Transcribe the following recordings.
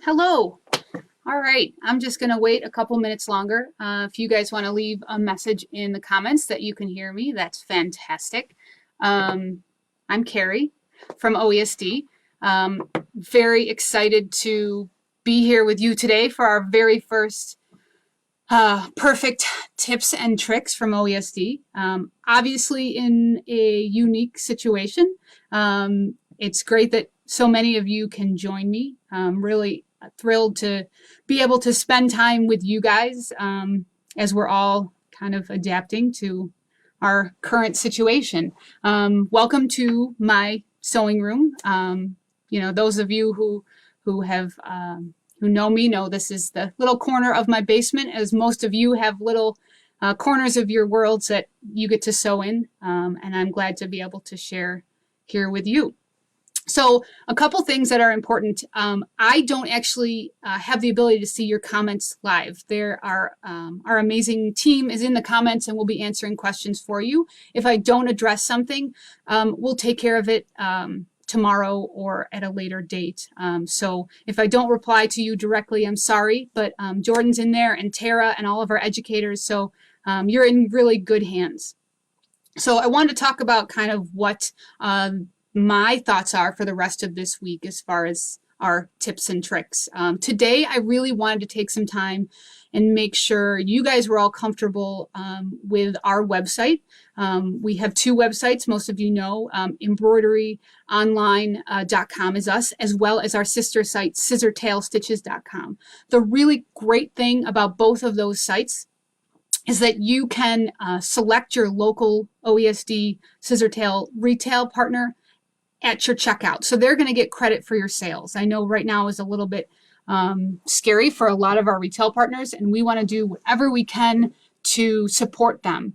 Hello. All right, I'm just going to wait a couple minutes longer. If you guys want to leave a message in the comments that you can hear me, that's fantastic. I'm Carrie from OESD. Very excited to be here with you today for our very first perfect tips and tricks from OESD. Obviously in a unique situation. It's great that so many of you can join me. Really thrilled to be able to spend time with you guys as we're all kind of adapting to our current situation. Welcome to my sewing room. Those of you who know me know this is the little corner of my basement, as most of you have little corners of your worlds that you get to sew in, and I'm glad to be able to share here with you. So a couple things that are important. I don't actually have the ability to see your comments live. Our amazing team is in the comments and we'll be answering questions for you. If I don't address something, we'll take care of it tomorrow or at a later date. So if I don't reply to you directly, I'm sorry, but Jordan's in there and Tara and all of our educators, so you're in really good hands. So I wanted to talk about kind of what my thoughts are for the rest of this week as far as our tips and tricks. Today, I really wanted to take some time and make sure you guys were all comfortable with our website. We have two websites, most of you know. Embroideryonline.com is us, as well as our sister site, scissortailstitches.com. The really great thing about both of those sites is that you can select your local OESD Scissortail retail partner at your checkout. So they're going to get credit for your sales. I know right now is a little bit scary for a lot of our retail partners, and we want to do whatever we can to support them.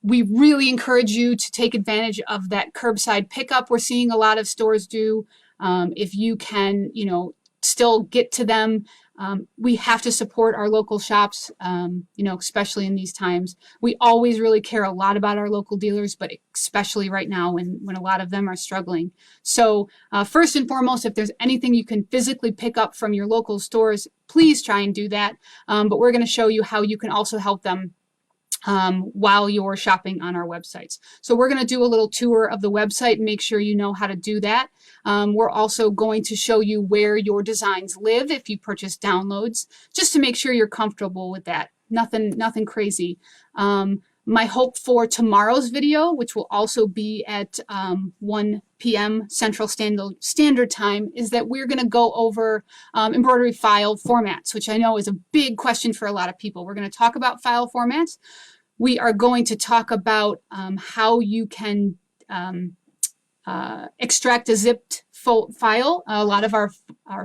We really encourage you to take advantage of that curbside pickup we're seeing a lot of stores do. If you can, still get to them. We have to support our local shops, especially in these times. We always really care a lot about our local dealers, but especially right now when a lot of them are struggling. So first and foremost, if there's anything you can physically pick up from your local stores, please try and do that. But we're going to show you how you can also help them while you're shopping on our websites. So we're going to do a little tour of the website and make sure you know how to do that. We're also going to show you where your designs live if you purchase downloads, just to make sure you're comfortable with that. Nothing crazy. My hope for tomorrow's video, which will also be at 1 p.m. Central Standard Time, is that we're going to go over embroidery file formats, which I know is a big question for a lot of people. We're going to talk about file formats. We are going to talk about how you can extract a zipped file. A lot of our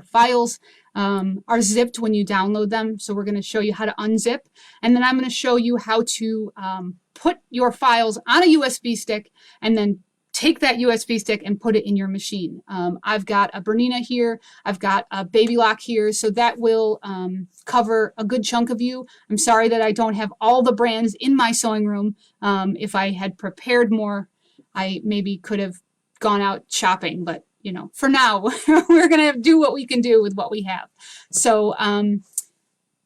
files are zipped when you download them, so we're going to show you how to unzip, and then I'm going to show you how to put your files on a USB stick and then take that USB stick and put it in your machine. I've got a Bernina here, I've got a Baby Lock here, so that will cover a good chunk of you. I'm sorry that I don't have all the brands in my sewing room. If I had prepared more, I maybe could have gone out shopping, but for now, we're going to do what we can do with what we have. So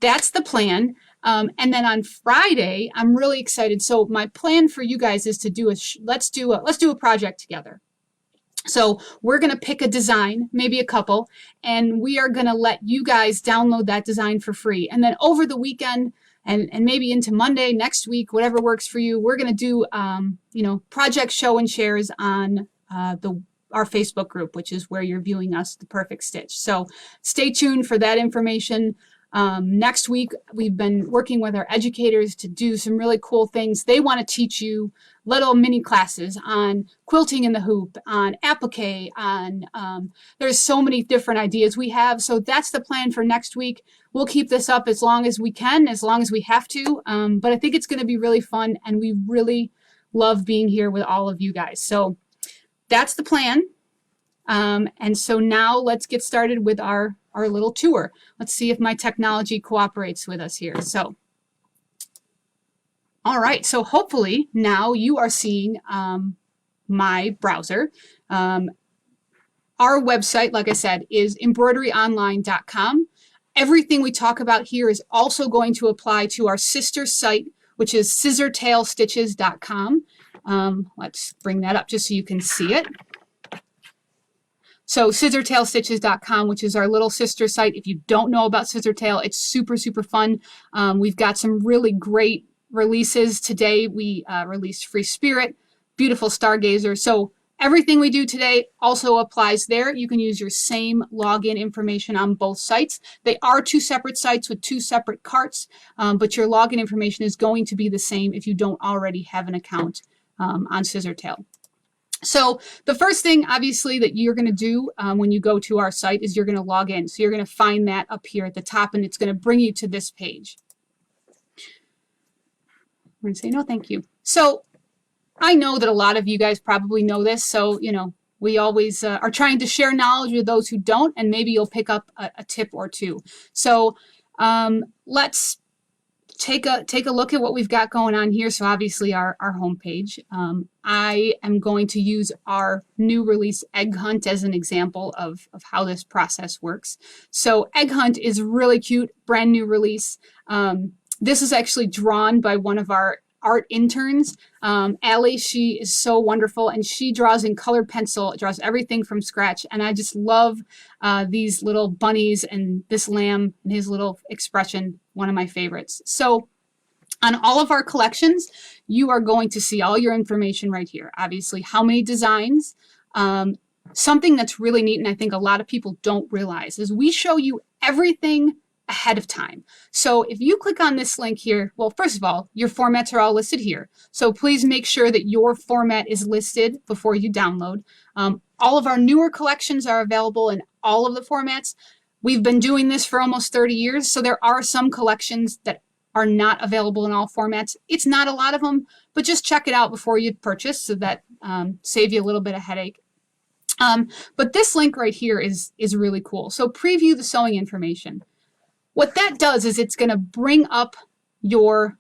that's the plan. And then on Friday, I'm really excited. So my plan for you guys is to do let's do a project together. So we're going to pick a design, maybe a couple, and we are going to let you guys download that design for free. And then over the weekend and maybe into Monday next week, whatever works for you, we're going to do project show and shares on our Facebook group, which is where you're viewing us, The Perfect Stitch. So stay tuned for that information. Next week, we've been working with our educators to do some really cool things. They want to teach you little mini classes on quilting in the hoop, on applique, on there's so many different ideas we have. So that's the plan for next week. We'll keep this up as long as we can, as long as we have to. But I think it's going to be really fun, and we really love being here with all of you guys. So that's the plan. And so now let's get started with our little tour. Let's see if my technology cooperates with us here. So, all right, so hopefully now you are seeing my browser. our website, like I said, is embroideryonline.com. Everything we talk about here is also going to apply to our sister site, which is scissortailstitches.com. Let's bring that up just so you can see it. So scissortailstitches.com, which is our little sister site. If you don't know about Scissortail, it's super, super fun. We've got some really great releases. Today we released Free Spirit, beautiful Stargazer. So everything we do today also applies there. You can use your same login information on both sites. They are two separate sites with two separate carts, but your login information is going to be the same if you don't already have an account on Scissortail. So the first thing, obviously, that you're going to do when you go to our site is you're going to log in. So you're going to find that up here at the top, and it's going to bring you to this page. I'm going to say no, thank you. So I know that a lot of you guys probably know this. So, you know, we always are trying to share knowledge with those who don't, and maybe you'll pick up a tip or two. So let's take a look at what we've got going on here. So obviously our homepage. I am going to use our new release Egg Hunt as an example of how this process works. So Egg Hunt is really cute, brand new release. This is actually drawn by one of our art interns, Allie. She is so wonderful, and she draws in colored pencil, draws everything from scratch. And I just love these little bunnies and this lamb and his little expression, one of my favorites. So on all of our collections, you are going to see all your information right here. Obviously, how many designs. Something that's really neat, and I think a lot of people don't realize, is we show you everything ahead of time. So if you click on this link here, well, first of all, your formats are all listed here. So please make sure that your format is listed before you download. All of our newer collections are available in all of the formats. We've been doing this for almost 30 years, so there are some collections that are not available in all formats. It's not a lot of them, but just check it out before you purchase, so that save you a little bit of headache. But this link right here is really cool. So preview the sewing information. What that does is it's going to bring up your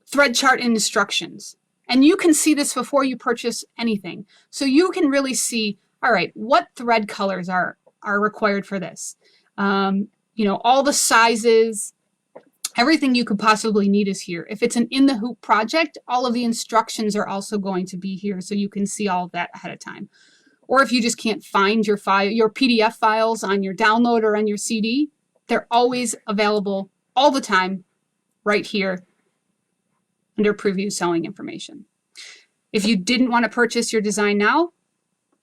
thread chart and instructions. And you can see this before you purchase anything. So you can really see, all right, what thread colors are required for this. You know, all the sizes, everything you could possibly need is here. If it's an In the Hoop project, all of the instructions are also going to be here, so you can see all of that ahead of time. Or if you just can't find your PDF files on your download or on your CD, they're always available all the time right here under Preview Sewing Information. If you didn't want to purchase your design now,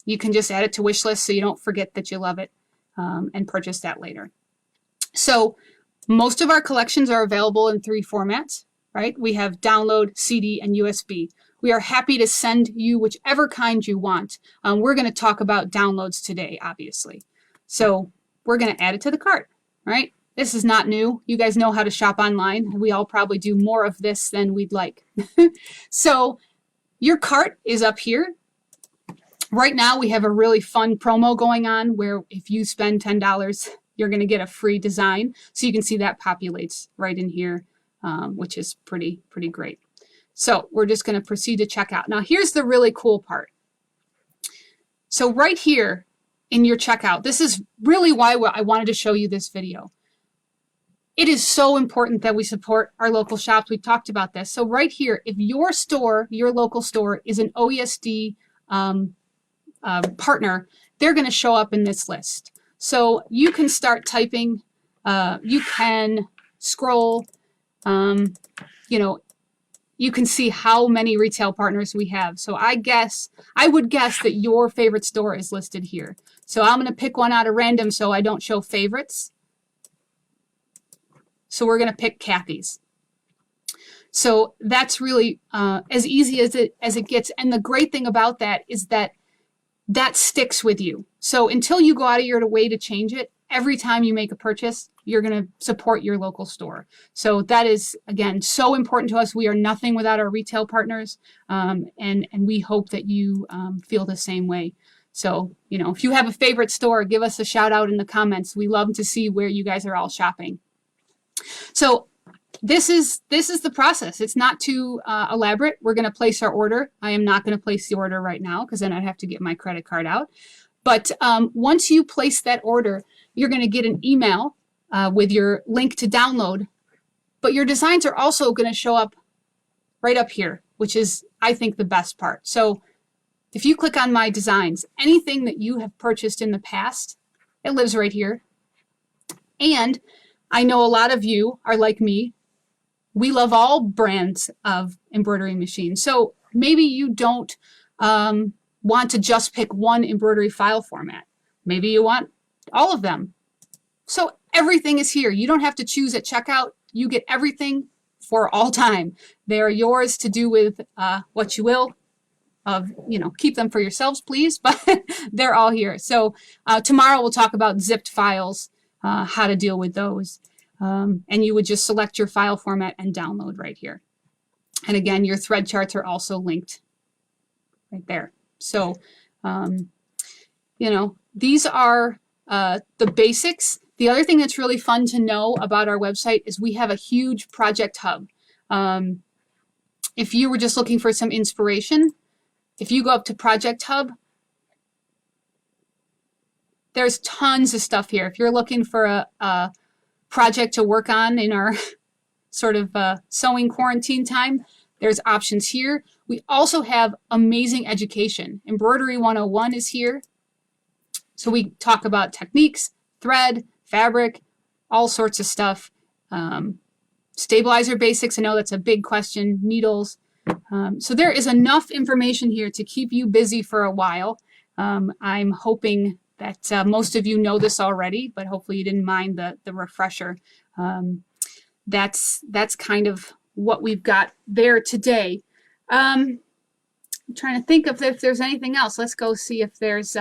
you can just add it to wish list so you don't forget that you love it and purchase that later. So most of our collections are available in 3 formats, right? We have download, CD, and USB. We are happy to send you whichever kind you want. We're going to talk about downloads today, obviously. So we're going to add it to the cart. Right? This is not new. You guys know how to shop online. We all probably do more of this than we'd like. So your cart is up here. Right now we have a really fun promo going on where if you spend $10, you're going to get a free design. So you can see that populates right in here, which is pretty great. So we're just going to proceed to checkout. Now here's the really cool part. So right here, in your checkout. This is really why I wanted to show you this video. It is so important that we support our local shops. We've talked about this. So right here, if your store, your local store, is an OESD partner, they're going to show up in this list. So you can start typing. You can scroll. You know, you can see how many retail partners we have. So I would guess that your favorite store is listed here. So I'm going to pick one out of random so I don't show favorites. So we're going to pick Kathy's. So that's really as easy as it gets. And the great thing about that is that sticks with you. So until you go out of your way to change it, every time you make a purchase, you're going to support your local store. So that is, again, so important to us. We are nothing without our retail partners, and we hope that you feel the same way. So, you know, if you have a favorite store, give us a shout out in the comments. We love to see where you guys are all shopping. So this is the process. It's not too elaborate. We're going to place our order. I am not going to place the order right now because then I'd have to get my credit card out. But once you place that order, you're going to get an email with your link to download. But your designs are also going to show up right up here, which is, I think, the best part. So if you click on my designs, anything that you have purchased in the past, it lives right here. And I know a lot of you are like me. We love all brands of embroidery machines. So maybe you don't want to just pick one embroidery file format. Maybe you want all of them. So everything is here. You don't have to choose at checkout. You get everything for all time. They are yours to do with what you will. Keep them for yourselves, please, but they're all here. So tomorrow we'll talk about zipped files, how to deal with those. And you would just select your file format and download right here. And again, your thread charts are also linked right there. So, these are the basics. The other thing that's really fun to know about our website is we have a huge project hub. If you were just looking for some inspiration, if you go up to Project Hub, there's tons of stuff here. If you're looking for a project to work on in our sort of sewing quarantine time, there's options here. We also have amazing education. Embroidery 101 is here. So we talk about techniques, thread, fabric, all sorts of stuff. Stabilizer basics, I know that's a big question, needles. So there is enough information here to keep you busy for a while. I'm hoping that most of you know this already, but hopefully you didn't mind the refresher. That's kind of what we've got there today. I'm trying to think if there's anything else. Let's go see if there's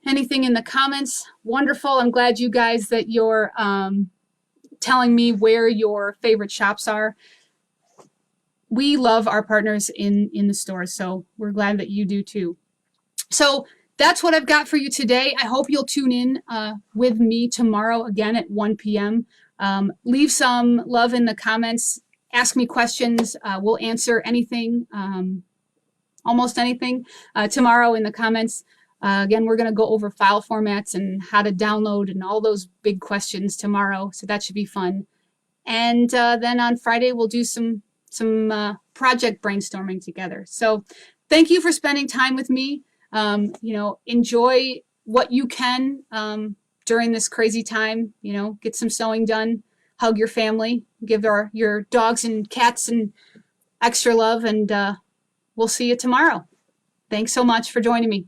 anything in the comments. Wonderful. I'm glad you guys that you're telling me where your favorite shops are. We love our partners in the stores, so we're glad that you do too. So that's what I've got for you today. I hope you'll tune in with me tomorrow again at 1 p.m. Leave some love in the comments. Ask me questions. We'll answer anything, almost anything, tomorrow in the comments. Again, we're going to go over file formats and how to download and all those big questions tomorrow, so that should be fun. And then on Friday, we'll do some project brainstorming together. So thank you for spending time with me. Enjoy what you can during this crazy time. Get some sewing done, hug your family, give your dogs and cats and extra love, and we'll see you tomorrow. Thanks so much for joining me.